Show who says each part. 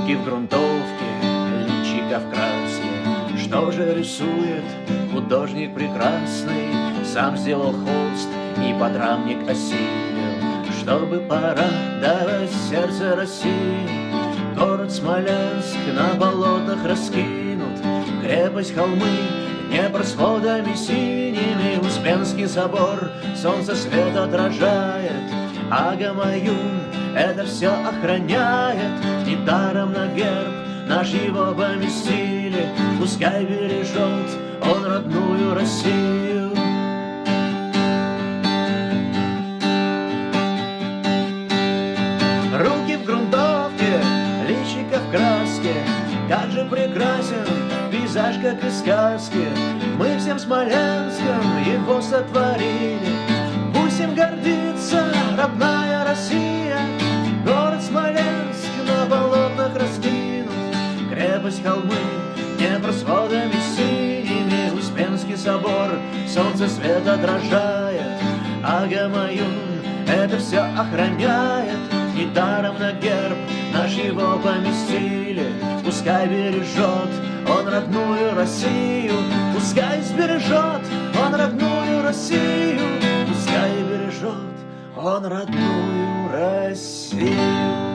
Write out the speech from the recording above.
Speaker 1: Руки в грунтовке, личико в краске. Что же рисует художник прекрасный? Сам сделал холст и подрамник осилил, чтобы порадовать сердце России. Город Смоленск на болотах раскинут, крепость холмы Днепр с водами синими, Успенский собор солнце свет отражает, а Гамаюн это все охраняет. Недаром на герб наш его поместили, пускай бережет он родную Россию. Руки в грунтовке, личико в краске, как же прекрасен пейзаж, как из сказки. Мы всем Смоленском его сотворили, пусть им гордится родная Россия. Город Смоленск на болотах раскинут, крепость холмы Днепр с водами синими, Успенский собор солнце свет отражает, а Гамаюн это все охраняет. Недаром на герб наш его поместили, пускай бережет он родную Россию. Пускай сбережет он родную Россию, пускай бережет он родную Россию.